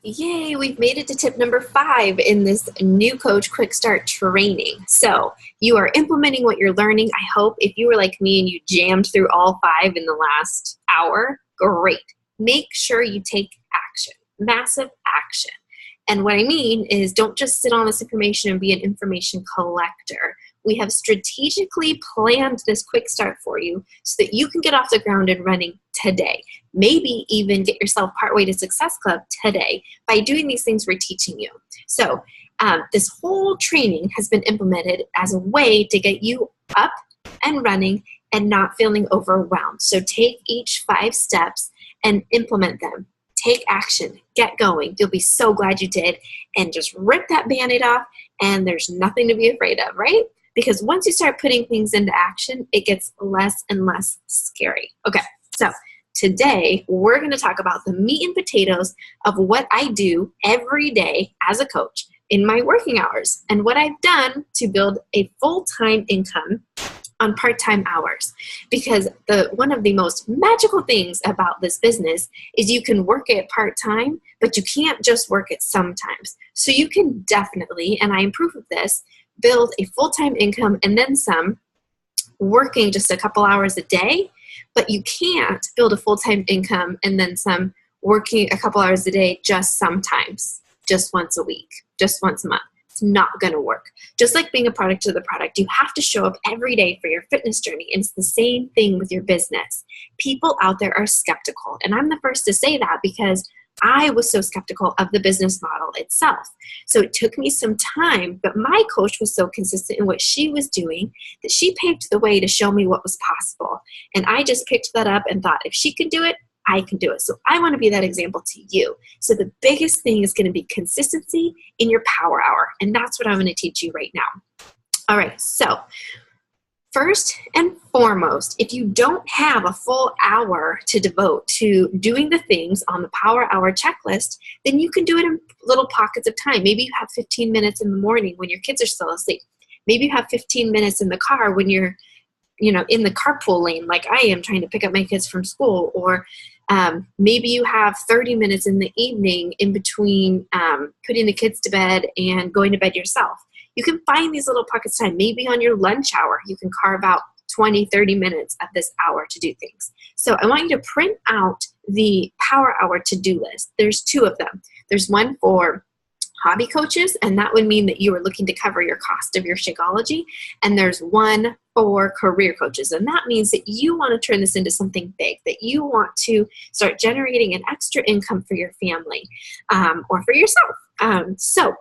Yay, we've made it to tip number 5 in this new coach quick start training. So you are implementing what you're learning. I hope if you were like me and you jammed through all 5 in the last hour, great. Make sure you take action, massive action. And what I mean is don't just sit on this information and be an information collector. We have strategically planned this quick start for you so that you can get off the ground and running today. Maybe even get yourself partway to Success Club today by doing these things we're teaching you. So this whole training has been implemented as a way to get you up and running and not feeling overwhelmed. So take each 5 steps and implement them. Take action, get going. You'll be so glad you did. And just rip that Band-Aid off and there's nothing to be afraid of, right? Because once you start putting things into action, it gets less and less scary. Okay, so today we're going to talk about the meat and potatoes of what I do every day as a coach in my working hours and what I've done to build a full-time income on part-time hours. Because one of the most magical things about this business is you can work it part-time, but you can't just work it sometimes. So you can definitely, and I am proof of this, build a full-time income and then some working just a couple hours a day, but you can't build a full-time income and then some working a couple hours a day just sometimes, just once a week, just once a month. It's not going to work. Just like being a product of the product, you have to show up every day for your fitness journey. And it's the same thing with your business. People out there are skeptical. And I'm the first to say that because I was so skeptical of the business model itself. So it took me some time, but my coach was so consistent in what she was doing that she paved the way to show me what was possible. And I just picked that up and thought, if she can do it, I can do it. So I want to be that example to you. So the biggest thing is going to be consistency in your power hour. And that's what I'm going to teach you right now. All right. So first and foremost, if you don't have a full hour to devote to doing the things on the power hour checklist, then you can do it in little pockets of time. Maybe you have 15 minutes in the morning when your kids are still asleep. Maybe you have 15 minutes in the car when you're in the carpool lane like I am trying to pick up my kids from school, or maybe you have 30 minutes in the evening in between putting the kids to bed and going to bed yourself. You can find these little pockets of time. Maybe on your lunch hour, you can carve out 20, 30 minutes of this hour to do things. So I want you to print out the power hour to-do list. There's 2 of them. There's one for hobby coaches, and that would mean that you are looking to cover your cost of your Shakeology. And there's one for career coaches, and that means that you want to turn this into something big, that you want to start generating an extra income for your family or for yourself. So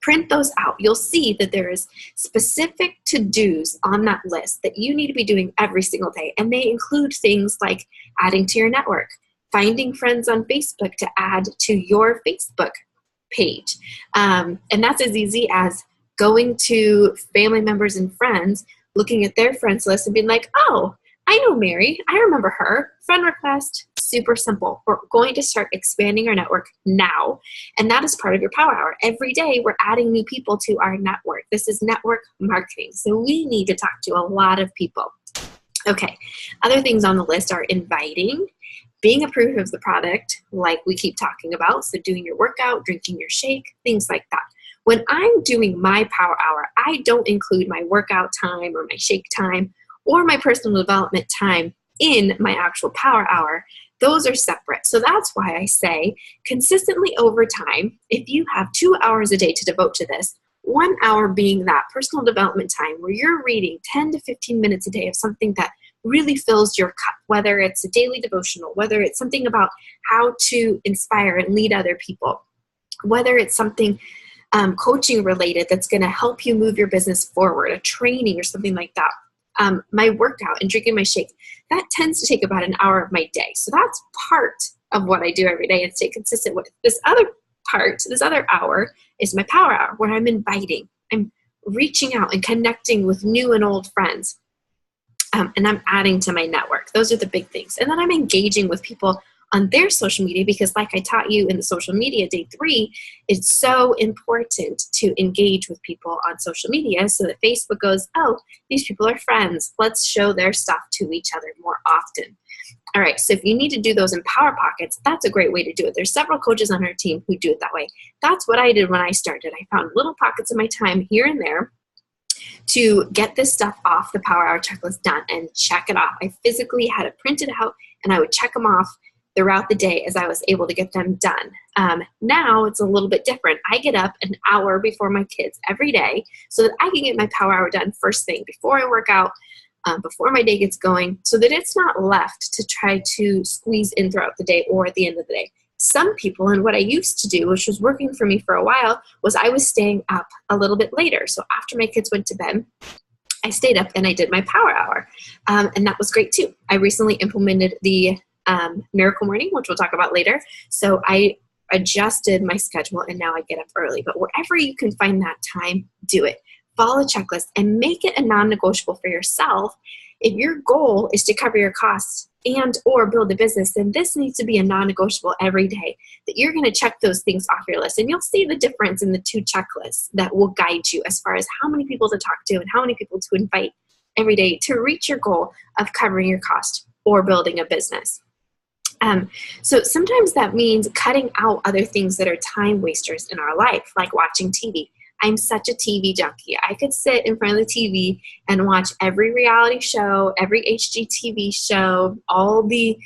print those out. You'll see that there is specific to-dos on that list that you need to be doing every single day, and they include things like adding to your network, finding friends on Facebook to add to your Facebook page. And that's as easy as going to family members and friends, looking at their friends list and being like, oh, I know Mary. I remember her. Friend request, super simple. We're going to start expanding our network now. And that is part of your power hour. Every day we're adding new people to our network. This is network marketing. So we need to talk to a lot of people. Okay. Other things on the list are inviting, being a proof of the product, like we keep talking about. So doing your workout, drinking your shake, things like that. When I'm doing my power hour, I don't include my workout time or my shake time or my personal development time in my actual power hour. Those are separate. So that's why I say consistently over time, if you have 2 hours a day to devote to this, 1 hour being that personal development time where you're reading 10 to 15 minutes a day of something that really fills your cup, whether it's a daily devotional, whether it's something about how to inspire and lead other people, whether it's something coaching related that's going to help you move your business forward, a training or something like that. My workout and drinking my shake, that tends to take about an hour of my day. So that's part of what I do every day and stay consistent with. This other part, this other hour is my power hour where I'm inviting, I'm reaching out and connecting with new and old friends. And I'm adding to my network. Those are the big things. And then I'm engaging with people on their social media, because like I taught you in the social media day 3, it's so important to engage with people on social media so that Facebook goes, oh, these people are friends. Let's show their stuff to each other more often. All right, so if you need to do those in Power Pockets, that's a great way to do it. There's several coaches on our team who do it that way. That's what I did when I started. I found little pockets of my time here and there to get this stuff off the Power Hour checklist done and check it off. I physically had it printed out, and I would check them off throughout the day as I was able to get them done. Now it's a little bit different. I get up an hour before my kids every day so that I can get my Power Hour done first thing before I work out, before my day gets going, so that it's not left to try to squeeze in throughout the day or at the end of the day. Some people, and what I used to do, which was working for me for a while, was I was staying up a little bit later. So after my kids went to bed, I stayed up and I did my Power Hour. And that was great too. I recently implemented the Miracle Morning, which we'll talk about later. So I adjusted my schedule and now I get up early. But wherever you can find that time, do it. Follow the checklist and make it a non-negotiable for yourself. If your goal is to cover your costs and or build a business, then this needs to be a non-negotiable every day, that you're going to check those things off your list. And you'll see the difference in the 2 checklists that will guide you as far as how many people to talk to and how many people to invite every day to reach your goal of covering your cost or building a business. So sometimes that means cutting out other things that are time wasters in our life, like watching TV. I'm such a TV junkie. I could sit in front of the TV and watch every reality show, every HGTV show, all the,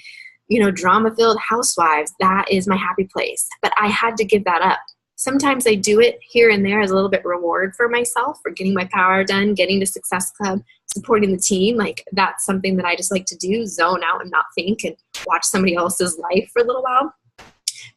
drama-filled housewives. That is my happy place. But I had to give that up. Sometimes I do it here and there as a little bit reward for myself for getting my Power done, getting to Success Club, supporting the team. Like, that's something that I just like to do, zone out and not think and watch somebody else's life for a little while.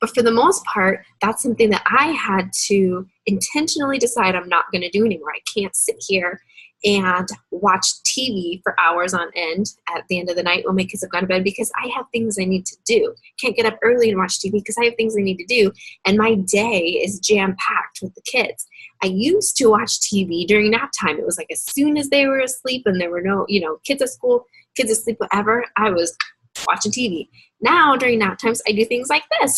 But for the most part, that's something that I had to intentionally decide I'm not going to do anymore. I can't sit here and watch TV for hours on end at the end of the night when my kids have gone to bed, because I have things I need to do. Can't get up early and watch TV because I have things I need to do. And my day is jam-packed with the kids. I used to watch TV during nap time. It was like as soon as they were asleep and there were no, kids at school, kids asleep, whatever, I was watching TV. Now, during nap times, I do things like this.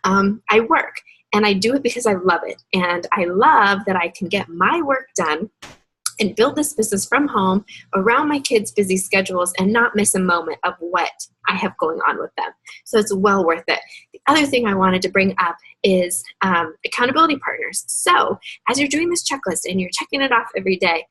I work, and I do it because I love it. And I love that I can get my work done and build this business from home around my kids' busy schedules and not miss a moment of what I have going on with them. So it's well worth it. The other thing I wanted to bring up is accountability partners. So as you're doing this checklist and you're checking it off every day,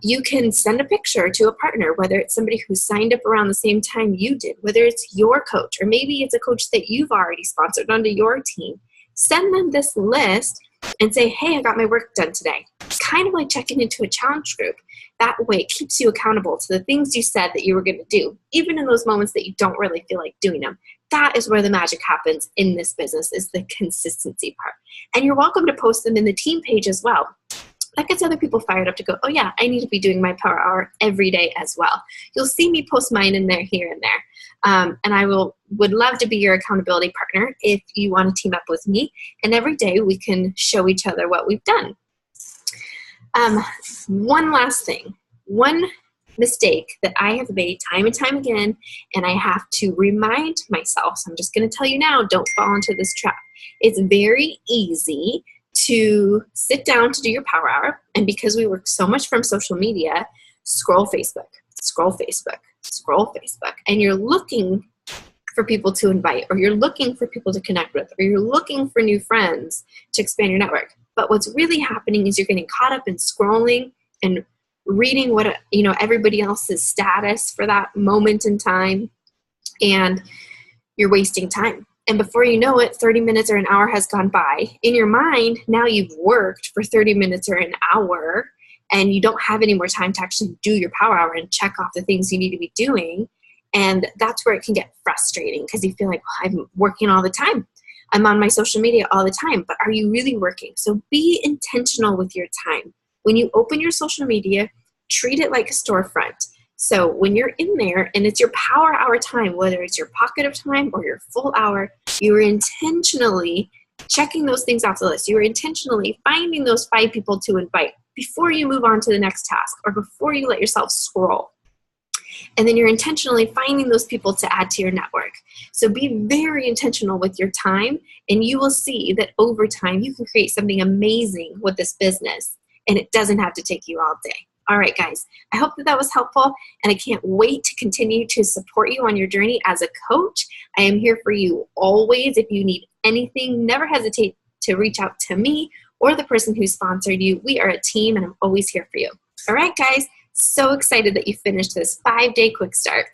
you can send a picture to a partner, whether it's somebody who signed up around the same time you did, whether it's your coach, or maybe it's a coach that you've already sponsored onto your team. Send them this list and say, hey, I got my work done today. It's kind of like checking into a challenge group. That way it keeps you accountable to the things you said that you were going to do, even in those moments that you don't really feel like doing them. That is where the magic happens in this business, is the consistency part. And you're welcome to post them in the team page as well. That gets other people fired up to go, oh yeah, I need to be doing my Power Hour every day as well. You'll see me post mine in there, here and there. And I would love to be your accountability partner if you want to team up with me. And every day we can show each other what we've done. One last thing. One mistake that I have made time and time again, and I have to remind myself, so I'm just going to tell you now, don't fall into this trap. It's very easy to sit down to do your Power Hour, and because we work so much from social media, scroll Facebook, and you're looking for people to invite, or you're looking for people to connect with, or you're looking for new friends to expand your network. But what's really happening is you're getting caught up in scrolling and reading what everybody else's status for that moment in time, and you're wasting time. And before you know it, 30 minutes or an hour has gone by. In your mind, now you've worked for 30 minutes or an hour, and you don't have any more time to actually do your Power Hour and check off the things you need to be doing. And that's where it can get frustrating, because you feel like, well, I'm working all the time. I'm on my social media all the time. But are you really working? So be intentional with your time. When you open your social media, treat it like a storefront. So when you're in there and it's your Power Hour time, whether it's your pocket of time or your full hour, you are intentionally checking those things off the list. You are intentionally finding those 5 people to invite before you move on to the next task, or before you let yourself scroll. And then you're intentionally finding those people to add to your network. So be very intentional with your time, and you will see that over time you can create something amazing with this business, and it doesn't have to take you all day. All right, guys, I hope that that was helpful, and I can't wait to continue to support you on your journey as a coach. I am here for you always. If you need anything, never hesitate to reach out to me or the person who sponsored you. We are a team, and I'm always here for you. All right, guys, so excited that you finished this 5-day quick start.